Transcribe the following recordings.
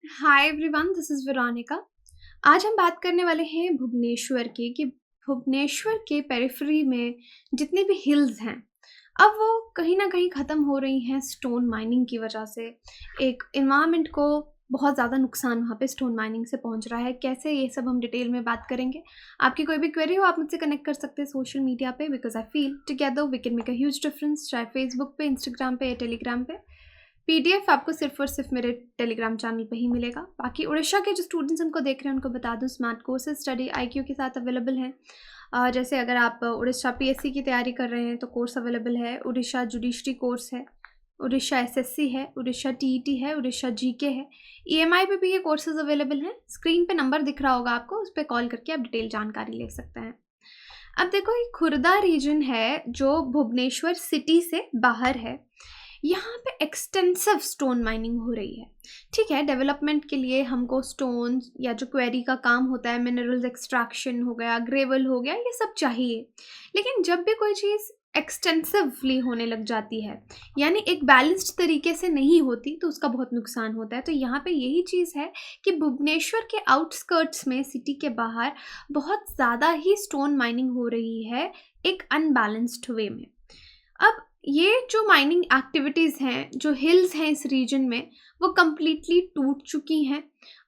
Hi everyone, this is Veronica. आज हम बात करने वाले हैं भुवनेश्वर की कि भुवनेश्वर के पेरिफेरी में जितनी भी हिल्स हैं, अब वो कहीं न कहीं ख़त्म हो रही हैं स्टोन माइनिंग की वजह से। एक एनवायरनमेंट को बहुत ज़्यादा नुकसान वहाँ पे स्टोन माइनिंग से पहुँच रहा है। कैसे, ये सब हम डिटेल में बात करेंगे। आपकी कोई भी क्वेरी हो, आप मुझसे कनेक्ट कर सकते हैं सोशल मीडिया पे, because I feel together we can make a huge difference, चाहे फेसबुक पे, इंस्टाग्राम पे या टेलीग्राम पे। पीडीएफ आपको सिर्फ़ और सिर्फ़ मेरे टेलीग्राम चैनल पे ही मिलेगा। बाकी उड़ीसा के जो स्टूडेंट्स हमको देख रहे हैं उनको बता दूँ, स्मार्ट कोर्सेज़ स्टडी आईक्यू के साथ अवेलेबल हैं। जैसे अगर आप उड़ीसा पीएससी की तैयारी कर रहे हैं तो कोर्स अवेलेबल है। उड़ीसा जुडिशरी कोर्स है, उड़ीसा एसएससी है, उड़ीसा टीईटी है, उड़ीसा जीके है। ईएमआई पे भी ये कोर्सेज़ अवेलेबल हैं। स्क्रीन पे नंबर दिख रहा होगा आपको, उस पे कॉल करके आप डिटेल जानकारी ले सकते हैं। अब देखो, ये खुर्दा रीजन है जो भुवनेश्वर सिटी से बाहर है। यहाँ पे एक्सटेंसिव स्टोन माइनिंग हो रही है। ठीक है, डेवलपमेंट के लिए हमको स्टोन या जो क्वेरी का काम होता है, मिनरल्स एक्सट्रैक्शन हो गया, ग्रेवल हो गया, ये सब चाहिए। लेकिन जब भी कोई चीज़ एक्सटेंसिवली होने लग जाती है, यानी एक बैलेंस्ड तरीके से नहीं होती, तो उसका बहुत नुकसान होता है। तो यहाँ पे यही चीज़ है कि भुवनेश्वर के आउटस्कर्ट्स में, सिटी के बाहर बहुत ज़्यादा ही स्टोन माइनिंग हो रही है एक अनबैलेंस्ड वे में। अब ये जो माइनिंग एक्टिविटीज़ हैं, जो हिल्स हैं इस रीजन में, वो कम्प्लीटली टूट चुकी हैं।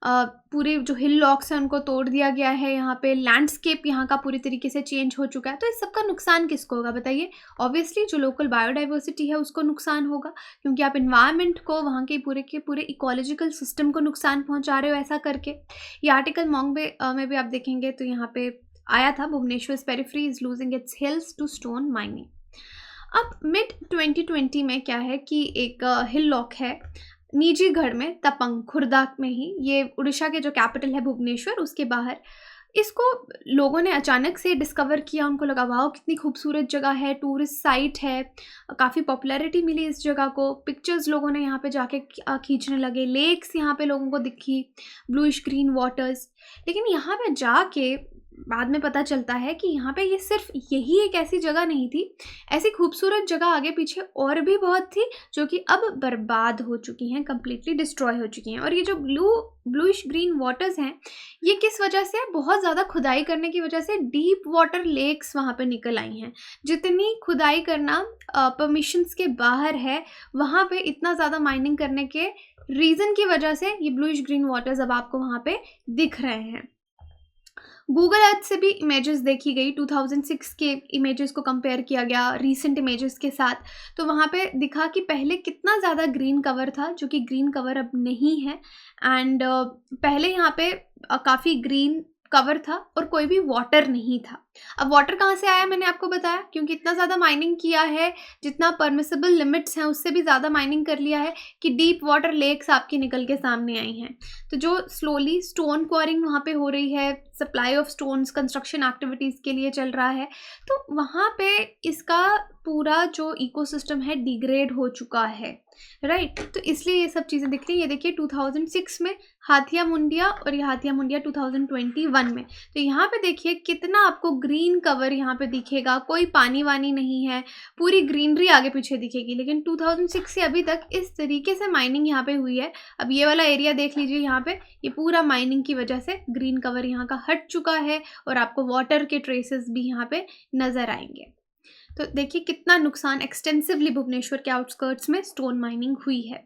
पूरे जो हिल लॉक्स हैं उनको तोड़ दिया गया है। यहाँ पे लैंडस्केप यहाँ का पूरी तरीके से चेंज हो चुका है। तो इस सब का नुकसान किसको होगा बताइए? ऑब्वियसली जो लोकल बायोडाइवर्सिटी है उसको नुकसान होगा, क्योंकि आप इन्वायरमेंट को, वहाँ के पूरे इकोलॉजिकल सिस्टम को नुकसान पहुँचा रहे हो ऐसा करके। ये आर्टिकल मॉन्ग में भी आप देखेंगे तो यहाँ पे आया था, Bhubaneswar periphery is losing its hills to stone mining. अब मिड 2020 में क्या है कि एक हिल लॉक है निजीगढ़ में, तपंग खुर्दा में ही, ये उड़ीसा के जो कैपिटल है भुवनेश्वर उसके बाहर। इसको लोगों ने अचानक से डिस्कवर किया, उनको लगा वाओ कितनी खूबसूरत जगह है, टूरिस्ट साइट है, काफ़ी पॉपुलैरिटी मिली इस जगह को। पिक्चर्स लोगों ने यहाँ पे जाके खींचने लगे, लेक्स यहाँ पे लोगों को दिखी, ब्लूइश ग्रीन वाटर्स। लेकिन यहाँ पे जाके बाद में पता चलता है कि यहाँ पे ये सिर्फ यही एक ऐसी जगह नहीं थी, ऐसी खूबसूरत जगह आगे पीछे और भी बहुत थी जो कि अब बर्बाद हो चुकी हैं, कम्प्लीटली डिस्ट्रॉय हो चुकी हैं। और ये जो ब्लूइश ग्रीन वाटर्स हैं, ये किस वजह से? बहुत ज़्यादा खुदाई करने की वजह से डीप वाटर लेक्स वहाँ पे निकल आई हैं। जितनी खुदाई करना परमिशंस के बाहर है, वहाँ पे इतना ज़्यादा माइनिंग करने के रीज़न की वजह से ये ब्लूइश ग्रीन वाटर्स अब आपको वहाँ पे दिख रहे हैं। गूगल अर्थ से भी इमेजेस देखी गई, 2006 के इमेजेस को कंपेयर किया गया रीसेंट इमेजेस के साथ। तो वहाँ पे दिखा कि पहले कितना ज़्यादा ग्रीन कवर था, जो कि ग्रीन कवर अब नहीं है। एंड पहले यहाँ पे काफ़ी ग्रीन कवर था और कोई भी वाटर नहीं था। अब वाटर कहाँ से आया, मैंने आपको बताया, क्योंकि इतना ज़्यादा माइनिंग किया है, जितना परमिसिबल लिमिट्स हैं उससे भी ज़्यादा माइनिंग कर लिया है कि डीप वाटर लेक्स आपकी निकल के सामने आई हैं। तो जो स्लोली स्टोन क्वारिंग वहाँ पे हो रही है, supply of stones construction activities के लिए चल रहा है, तो वहाँ पे इसका पूरा जो इकोसिस्टम है डिग्रेड हो चुका है, राइट। तो इसलिए ये सब चीज़ें दिख रही है। ये देखिए 2006 में हाथिया मुंडिया, और ये हाथिया मुंडिया 2021 में। तो यहाँ पे देखिए कितना आपको ग्रीन कवर यहाँ पे दिखेगा, कोई पानी वानी नहीं है, पूरी ग्रीनरी आगे पीछे दिखेगी। लेकिन 2006 से अभी तक इस तरीके से माइनिंग यहाँ पे हुई है। अब ये वाला एरिया देख लीजिए, यहाँ पे ये पूरा माइनिंग की वजह से ग्रीन कवर यहाँ का हट चुका है और आपको वाटर के ट्रेसेस भी यहाँ पे नज़र आएंगे। तो देखिए कितना नुकसान एक्सटेंसिवली भुवनेश्वर के आउटस्कर्ट्स में स्टोन माइनिंग हुई है।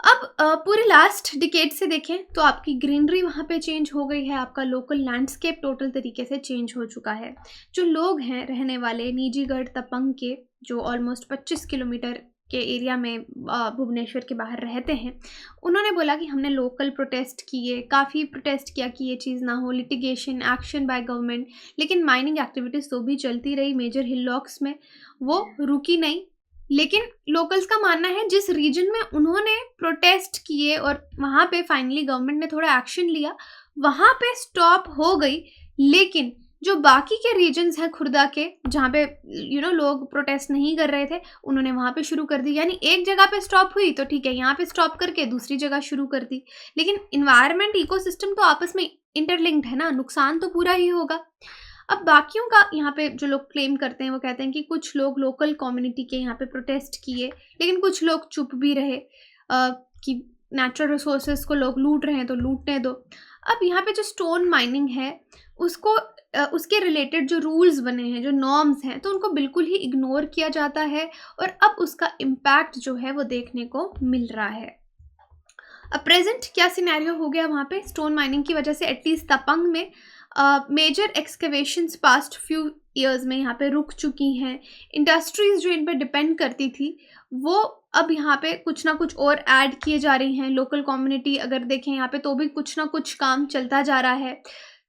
अब पूरे लास्ट डिकेड से देखें तो आपकी ग्रीनरी वहाँ पे चेंज हो गई है, आपका लोकल लैंडस्केप टोटल तरीके से चेंज हो चुका है। जो लोग हैं रहने वाले निजीगढ़ तपंग के, जो ऑलमोस्ट 25 किलोमीटर के एरिया में भुवनेश्वर के बाहर रहते हैं, उन्होंने बोला कि हमने लोकल प्रोटेस्ट किए, काफ़ी प्रोटेस्ट किया कि ये चीज़ ना हो, लिटिगेशन एक्शन बाय गवर्नमेंट, लेकिन माइनिंग एक्टिविटीज़ तो भी चलती रही मेजर हिल लॉक्स में, वो रुकी नहीं। लेकिन लोकल्स का मानना है जिस रीजन में उन्होंने प्रोटेस्ट किए और वहाँ पे फाइनली गवर्नमेंट ने थोड़ा एक्शन लिया, वहाँ पे स्टॉप हो गई। लेकिन जो बाकी के रीजन्स हैं खुर्दा के, जहाँ पे लोग प्रोटेस्ट नहीं कर रहे थे, उन्होंने वहाँ पे शुरू कर दी। यानी एक जगह पे स्टॉप हुई तो ठीक है, यहाँ पे स्टॉप करके दूसरी जगह शुरू कर दी। लेकिन इन्वायरमेंट, इकोसिस्टम तो आपस में इंटरलिंक्ड है ना, नुकसान तो पूरा ही होगा। अब बाकियों का यहाँ पे जो लोग क्लेम करते हैं वो कहते हैं कि कुछ लोग लोकल कम्युनिटी के यहाँ पे प्रोटेस्ट किए, लेकिन कुछ लोग चुप भी रहे कि नेचुरल रिसोर्सेज को लोग लूट रहे हैं तो लूटने दो। अब यहाँ पे जो स्टोन माइनिंग है उसको उसके रिलेटेड जो रूल्स बने हैं, जो नॉर्म्स हैं, तो उनको बिल्कुल ही इग्नोर किया जाता है और अब उसका इम्पैक्ट जो है वो देखने को मिल रहा है। अब प्रेजेंट क्या सिनेरियो हो गया वहाँ पे स्टोन माइनिंग की वजह से, एटलीस्ट तपंग में major excavations past few years में यहाँ पे रुक चुकी हैं। इंडस्ट्रीज जो इन पर डिपेंड करती थी वो अब यहाँ पे कुछ ना कुछ और ऐड किए जा रही हैं। लोकल कम्युनिटी अगर देखें यहाँ पे तो भी कुछ ना कुछ काम चलता जा रहा है।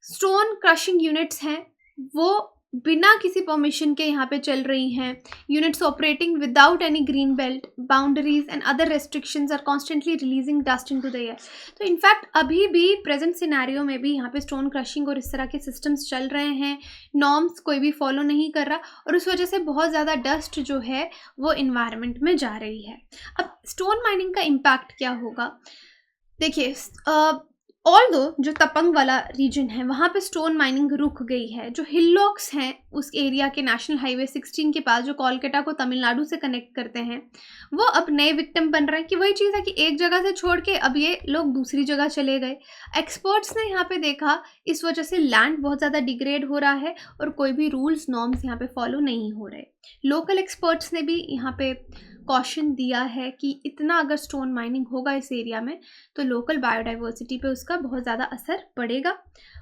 स्टोन क्रशिंग यूनिट्स हैं वो बिना किसी परमिशन के यहाँ पे चल रही हैं। Units operating without any green belt boundaries and other restrictions are constantly releasing dust into the air. तो इनफैक्ट अभी भी प्रेजेंट सिनेरियो में भी यहाँ पे स्टोन क्रशिंग और इस तरह के सिस्टम्स चल रहे हैं। नॉर्म्स कोई भी फॉलो नहीं कर रहा और उस वजह से बहुत ज़्यादा डस्ट जो है वो इन्वायरमेंट में जा रही है। अब स्टोन माइनिंग का इम्पैक्ट क्या होगा, देखिए ऑल्दो जो तपंग वाला रीजन है वहाँ पे स्टोन माइनिंग रुक गई है। जो हिलॉक्स हैं उस एरिया के नेशनल हाईवे 16 के पास जो कोलकाता को तमिलनाडु से कनेक्ट करते हैं वो अब नए विक्टिम बन रहे हैं। कि वही चीज़ है कि एक जगह से छोड़ के अब ये लोग दूसरी जगह चले गए। एक्सपर्ट्स ने यहाँ पे देखा इस वजह से लैंड बहुत ज़्यादा डिग्रेड हो रहा है और कोई भी रूल्स नॉर्म्स यहाँ पे फॉलो नहीं हो रहे। लोकल एक्सपर्ट्स ने भी यहाँ पे कॉशन दिया है कि इतना अगर स्टोन माइनिंग होगा इस एरिया में तो लोकल बायोडाइवर्सिटी पे उसका बहुत ज़्यादा असर पड़ेगा।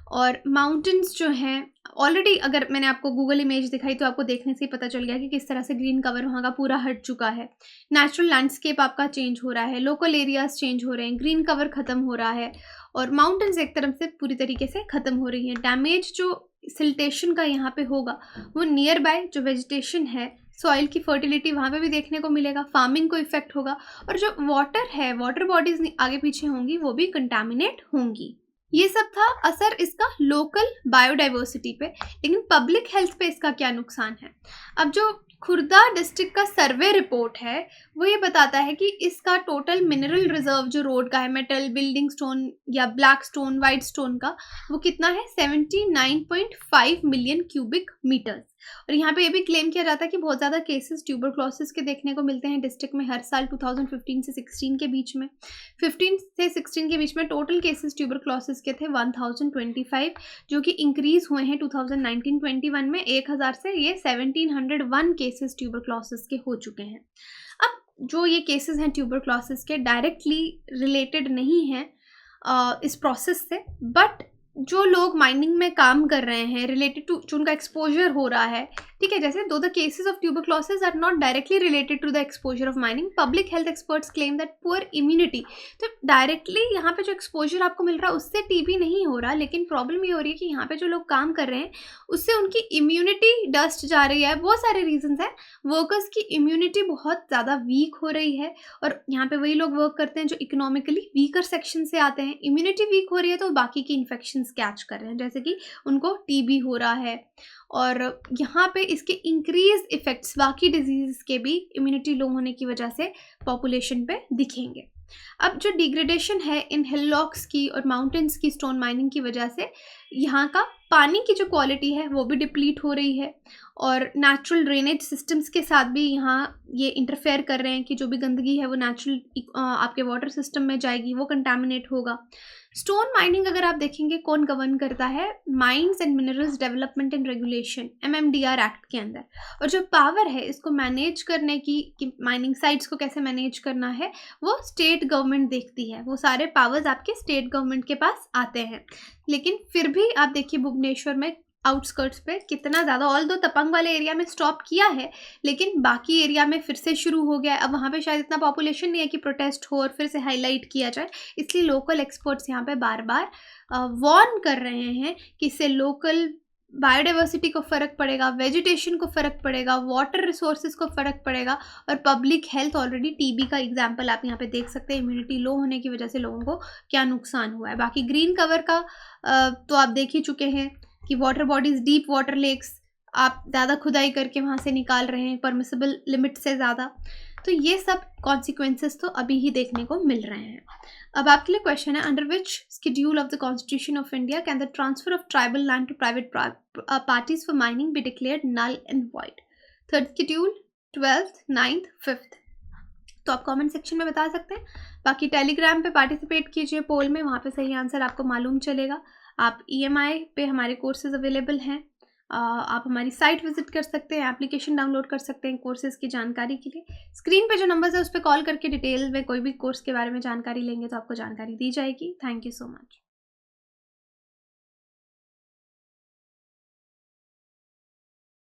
और माउंटेन्स जो हैं ऑलरेडी, अगर मैंने आपको गूगल इमेज दिखाई तो आपको देखने से ही पता चल गया कि किस तरह से ग्रीन कवर वहाँ का पूरा हट चुका है। नेचुरल लैंडस्केप आपका चेंज हो रहा है, लोकल एरियाज चेंज हो रहे हैं, ग्रीन कवर ख़त्म हो रहा है और माउंटेन्स एक तरफ से पूरी तरीके से ख़त्म हो रही हैं। डैमेज जो सिल्टेशन का यहाँ पे होगा वो नियर बाय जो वेजिटेशन है, सॉइल की फर्टिलिटी वहाँ पे भी देखने को मिलेगा, फार्मिंग को इफेक्ट होगा और जो वाटर है, वाटर बॉडीज आगे पीछे होंगी वो भी कंटामिनेट होंगी। ये सब था असर इसका लोकल बायोडाइवर्सिटी पे, लेकिन पब्लिक हेल्थ पे इसका क्या नुकसान है। अब जो खुर्दा डिस्ट्रिक्ट का सर्वे रिपोर्ट है वो ये बताता है कि इसका टोटल मिनरल रिजर्व जो रोड का है, मेटल, बिल्डिंग स्टोन या ब्लैक स्टोन, वाइट स्टोन का, वो कितना है 79.5 मिलियन क्यूबिक मीटर्स। और यहाँ पे ये भी क्लेम किया जाता है कि बहुत ज़्यादा केसेस ट्यूबरक्लोसिस के देखने को मिलते हैं डिस्ट्रिक्ट में हर साल। 2015 से 16 के बीच में, 15 से 16 के बीच में टोटल केसेस ट्यूबरक्लोसिस के थे 1025, जो कि इंक्रीज हुए हैं 2019-21 में 1000 से ये 1701 केसेस ट्यूबरक्लोसिस के हो चुके हैं। अब जो ये केसेस हैं ट्यूबरक्लोसिस के डायरेक्टली रिलेटेड नहीं हैं इस प्रोसेस से, बट जो लोग माइनिंग में काम कर रहे हैं रिलेटेड टू जो उनका एक्सपोजर हो रहा है, ठीक है, जैसे though the cases of tuberculosis are not directly related to the exposure of mining, public health experts claim that poor immunity. तो डायरेक्टली यहाँ पे जो एक्सपोजर आपको मिल रहा है उससे टीबी नहीं हो रहा, लेकिन प्रॉब्लम ये हो रही है कि यहाँ पे जो लोग काम कर रहे हैं उससे उनकी इम्यूनिटी डस्ट जा रही है। बहुत सारे रीजंस हैं, वर्कर्स की इम्यूनिटी बहुत ज़्यादा वीक हो रही है और यहाँ पे वही लोग वर्क करते हैं जो इकोनॉमिकली वीकर सेक्शन से आते हैं। इम्यूनिटी वीक हो रही है तो बाकी की इन्फेक्शन कैच कर रहे हैं, जैसे कि उनको टीबी हो रहा है और यहाँ पे इसके इंक्रीज इफेक्ट्स बाकी डिजीज़ के भी इम्यूनिटी लो होने की वजह से पॉपुलेशन पे दिखेंगे। अब जो डिग्रेडेशन है इन हिलॉक्स की और माउंटेन्स की स्टोन माइनिंग की वजह से यहाँ का पानी की जो क्वालिटी है वो भी डिप्लीट हो रही है और नेचुरल ड्रेनेज सिस्टम्स के साथ भी यहाँ ये इंटरफेयर कर रहे हैं कि जो भी गंदगी है वो नेचुरल आपके वाटर सिस्टम में जाएगी, वो कंटामिनेट होगा। स्टोन माइनिंग अगर आप देखेंगे कौन गवर्न करता है, mines and minerals development and regulation MMDR act के अंदर, और जो पावर है इसको मैनेज करने की कि माइनिंग साइट्स को कैसे मैनेज करना है वो स्टेट गवर्नमेंट देखती है। वो सारे पावर्स आपके स्टेट गवर्नमेंट के पास आते हैं। लेकिन फिर भी आप देखिए भुवनेश्वर में आउटस्कर्ट्स पे कितना ज़्यादा, ऑल्दो तपंग वाले एरिया में स्टॉप किया है लेकिन बाकी एरिया में फिर से शुरू हो गया है। अब वहाँ पे शायद इतना पॉपुलेशन नहीं है कि प्रोटेस्ट हो और फिर से हाईलाइट किया जाए, इसलिए लोकल एक्सपर्ट्स यहाँ पे बार बार वार्न कर रहे हैं कि इससे लोकल बायोडाइवर्सिटी को फ़र्क पड़ेगा, वेजिटेशन को फ़र्क पड़ेगा, वाटर रिसोर्सेज को फ़र्क पड़ेगा और पब्लिक हेल्थ। ऑलरेडी टीबी का एग्जांपल आप यहाँ पे देख सकते हैं, इम्यूनिटी लो होने की वजह से लोगों को क्या नुकसान हुआ है। बाकी ग्रीन कवर का तो आप देख ही चुके हैं कि water bodies, deep water lakes आप ज़्यादा खुदाई करके वहाँ से निकाल रहे हैं परमिसिबल लिमिट से ज़्यादा। तो ये सब कॉन्सिक्वेंसेस तो अभी ही देखने को मिल रहे हैं। अब आपके लिए क्वेश्चन है, under which schedule of the constitution of India can the transfer of tribal land to private parties for mining be declared null and void? Third schedule, 12th, 9th, 5th। तो आप कमेंट सेक्शन में बता सकते हैं। बाकी Telegram पे participate कीजिए पोल में, वहाँ पे सही आंसर आपको मालूम चलेगा। आप EMI पे हमारे कोर्सेज़ अवेलेबल हैं। आप हमारी साइट विज़िट कर सकते हैं, एप्लीकेशन डाउनलोड कर सकते हैं कोर्सेज़ की जानकारी के लिए। स्क्रीन पे जो नंबर्स है उस पे कॉल करके डिटेल में कोई भी कोर्स के बारे में जानकारी लेंगे तो आपको जानकारी दी जाएगी। Thank you so much.